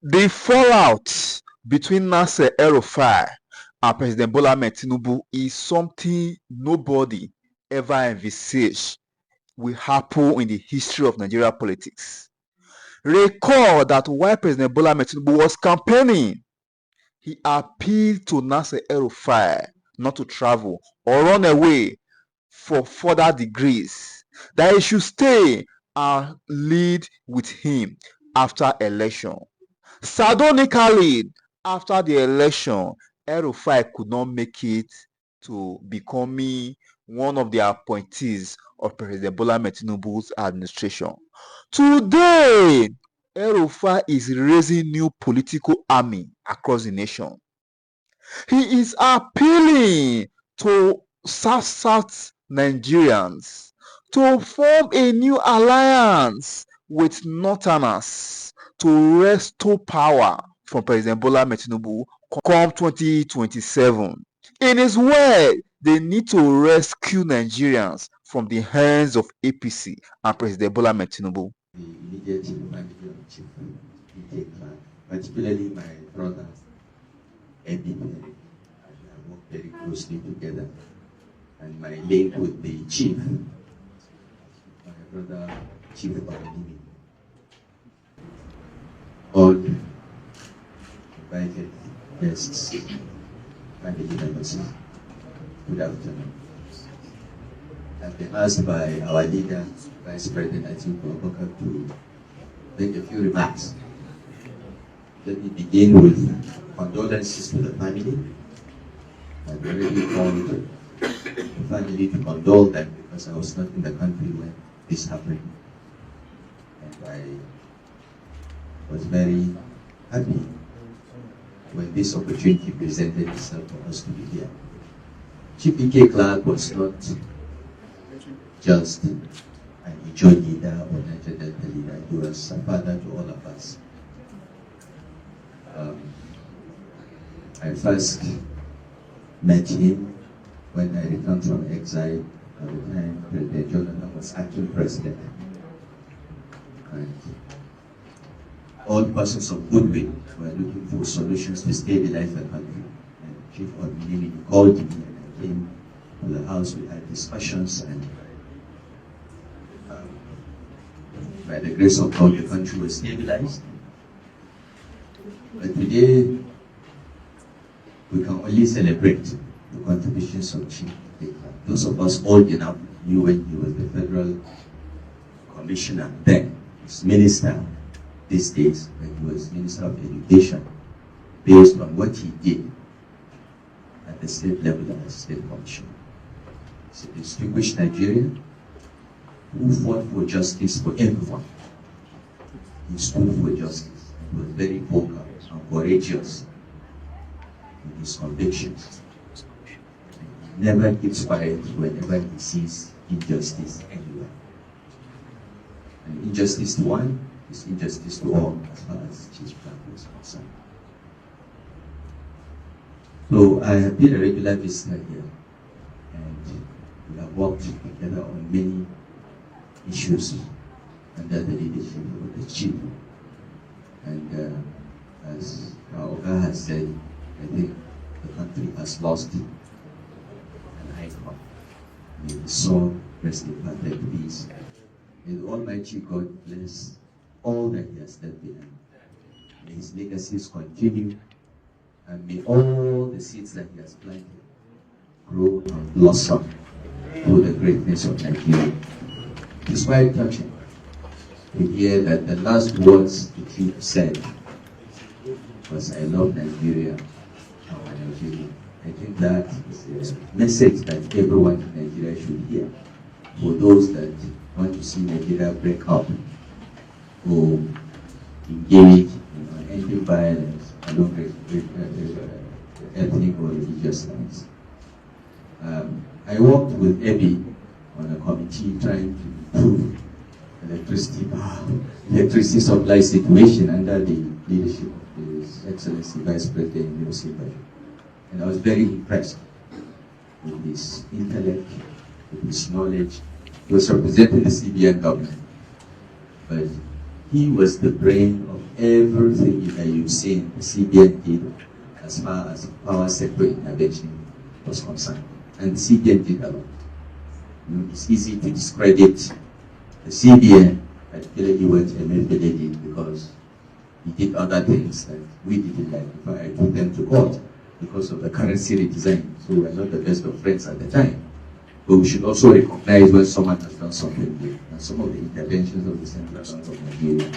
The fallout between Nasser El-rufai and President Bola Ahmed Tinubu is something nobody ever envisaged will happen in the history of Nigeria politics. Recall that while President Bola Ahmed Tinubu was campaigning, he appealed to Nasser El-rufai not to travel or run away for further degrees, that he should stay and lead with him after election. Sardonically, after the election, El-rufai could not make it to becoming one of the appointees of President Bola Ahmed Tinubu's administration. Today, El-rufai is raising new political army across the nation. He is appealing to South Nigerians to form a new alliance with Northerners to restore power from President Bola Ahmed Tinubu come 2027. In his word, they need to rescue Nigerians from the hands of APC and President Bola Ahmed Tinubu. The immediate family of Chief PK clan, particularly my brother, Ebi, and I work very closely together. And my link with the chief, my brother, Chief Obi, all invited guests, family members. Good afternoon. I've been asked by our leader, Vice President Atiku, to make a few remarks. Let me begin with condolences to the family. I've already called the family to condole them because I was not in the country when this happened. And I was very happy when this opportunity presented itself for us to be here. Chief PK Clark was not just an Ijo leader or Niger Delta leader, he was a father to all of us. I first met him when I returned from exile at the time President Jonathan was acting president. And all persons of goodwill were looking for solutions to stabilize the country. And Chief Obi called me and I came to the house, we had discussions, and by the grace of God, the country was stabilized. But today, we can only celebrate the contributions of Chief PK. Those of us old enough knew when he was the federal commissioner then, as minister these days, when he was Minister of Education, based on what he did at the state level as state commissioner. He's a distinguished Nigerian who fought for justice for everyone. He stood for justice and was very vocal and courageous in his convictions. He never keeps quiet whenever he sees injustice anywhere. And injustice to one is injustice to all, as far as Chief Clark is concerned. So I have been a regular visitor here, and we have worked together on many issues under the leadership of the chief. And as Oga has said, I think the country has lost an icon. May the soul rest in perfect peace. May the Almighty God bless all that he has left behind. May his legacies continue, and may all the seeds that he has planted grow and blossom through the greatness of Nigeria. It's quite touching to hear that the last words the chief said was, "I love Nigeria, our Nigeria." I think that is a message that everyone in Nigeria should hear. For those that want to see Nigeria break up or engage in ending violence along ethnic or religious lines. I worked with Ebi on a committee trying to improve electricity supply situation under the leadership of His Excellency Vice President Nyesom. And I was very impressed with his intellect, with his knowledge. He was representing the CBN government, but He was the brain of everything that you've seen the CBN did as far as power sector intervention was concerned. And the CBN did a lot. It's easy to discredit the CBN, particularly what Emefiele did, because he did other things that we didn't like. In fact, I took them to court because of the currency redesign. So we were not the best of friends at the time. But we should also recognize when someone has done something good. And some of the interventions of the Central Bank of Nigeria,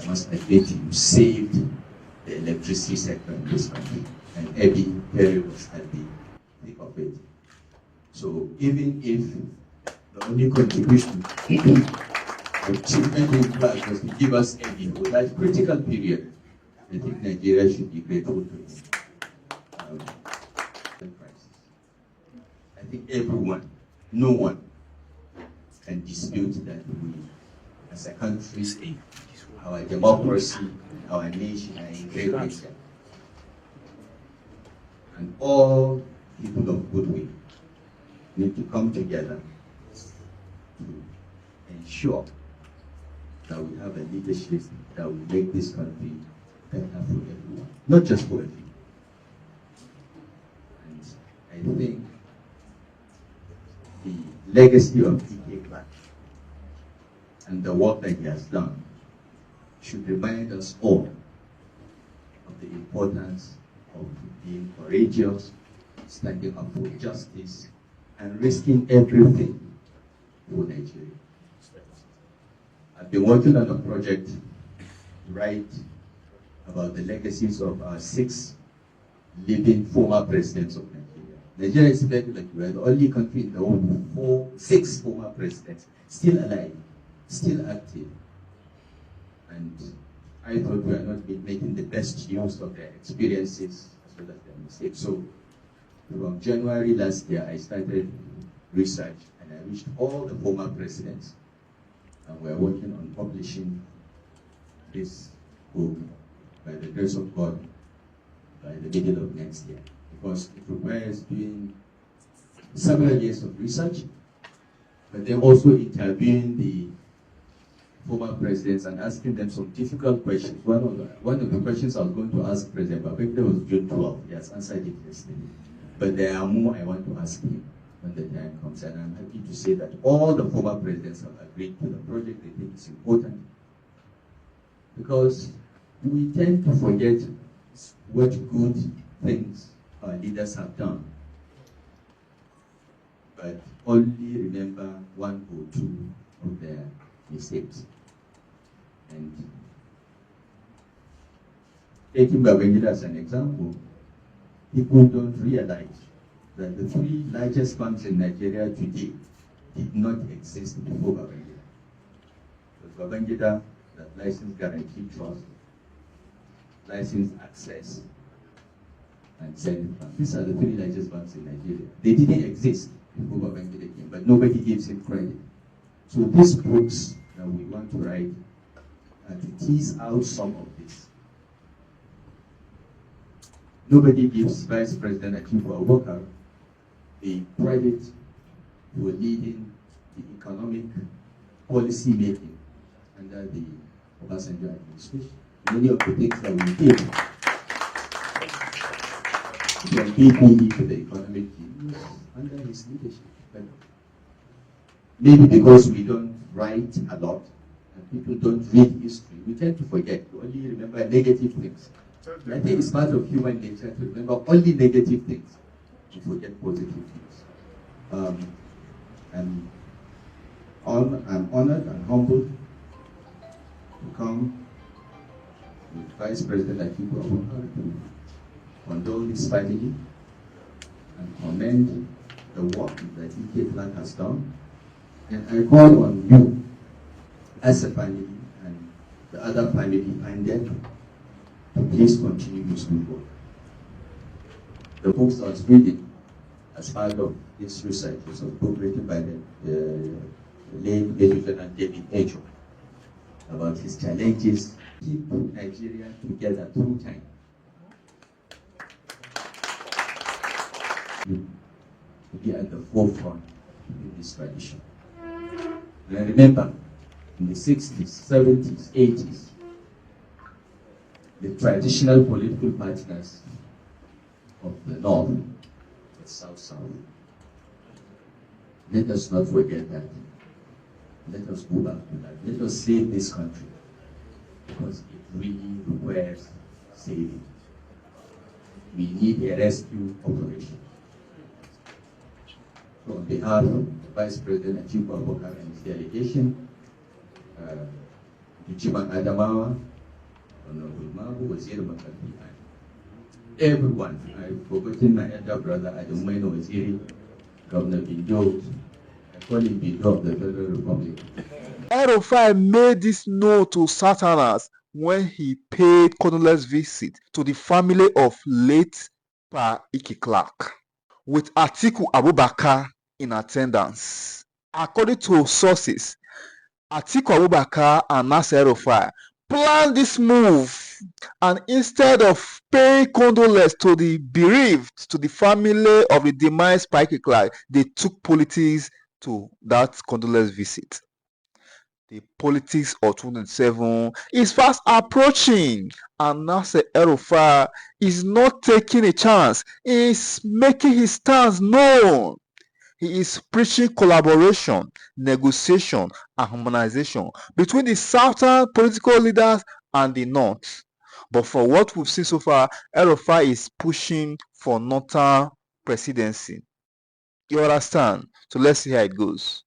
I must admit, you saved the electricity sector in this country. And every period was at the thick of it. So even if the only contribution achievement in class was to give us a for that critical period, I think Nigeria should be grateful to him. I think everyone, no one can dispute that we, as a country, our democracy, our nation are in great danger. And all people of goodwill need to come together to ensure that we have a leadership that will make this country better for everyone, not just for a few. And I think the legacy of PK Clark and the work that he has done should remind us all of the importance of being courageous, standing up for justice, and risking everything for Nigeria. I've been working on a project to write about the legacies of our 6 living former presidents of Nigeria. Nigeria is very lucky. We are the only country in the world with 6 former presidents still alive, still active. And I thought we are not making the best use of their experiences as well as their mistakes. So from January last year, I started research and I reached all the former presidents. And we're working on publishing this book by the grace of God by the middle of next year. Because it requires doing several years of research, but then also interviewing the former presidents and asking them some difficult questions. One of the questions I was going to ask President Babangida was June 12. He has answered it yesterday. But there are more I want to ask him when the time comes. And I'm happy to say that all the former presidents have agreed to the project. They think it's important. Because we tend to forget what good things our leaders have done, but only remember 1 or 2 of their mistakes. And taking Babangida as an example, people don't realize that the 3 largest banks in Nigeria today did not exist before Babangida. It was Babangida that licensed Guarantee Trust, licensed Access, and Zenith Bank. These are the 3 largest banks in Nigeria. They didn't exist before Babangida came, but nobody gives him credit. So these books that we want to write are to tease out some of this. Nobody gives Vice President Atiku Abubakar the credit for leading the economic policy making under the Obasanjo administration. Many of the things that we did, from PPE to the economic team, under his leadership. But maybe because we don't write a lot and people don't read history, we tend to forget. We only remember negative things. I think it's part of human nature to remember only negative things and forget positive things. I'm honored and humbled to come with Vice President Atiku Abubakar to condole his family and commend the work that EK Clark has done. And I call on you as a family and the other family behind them to please continue this good work. The books I was reading as part of this research was a book written by the late Lieutenant David Ejo about his challenges to keep Nigeria together through time. To be at the forefront in this tradition. And I remember in the 60s, 70s, 80s, the traditional political partners of the North and South. Let us not forget that. Let us go back to that. Let us save this country, because it really requires saving. We need a rescue operation. So on behalf of Vice President Atiku and his delegation, Chiman Adamawa, Honorable Mabu, Wazir Makafi, everyone, I've forgotten my elder brother Adamweno Waziri, Governor Bindo, I call him Bindo of the Federal Republic. El-rufai made this known to Southerners when he paid condolence visit to the family of late Pa Ike Clark, with Atiku Abubakar in attendance. According to sources, Atiku Abubakar and Nasser El-rufai planned this move, and instead of paying condolence to the bereaved, to the family of the demised Pa Ike Clark, they took politics to that condolence visit. The politics of 2027 is fast approaching, and Nasser El-rufai is not taking a chance. He is making his stance known. He is preaching collaboration, negotiation, and harmonization between the southern political leaders and the north. But for what we've seen so far, El-rufai is pushing for northern presidency. You understand? So let's see how it goes.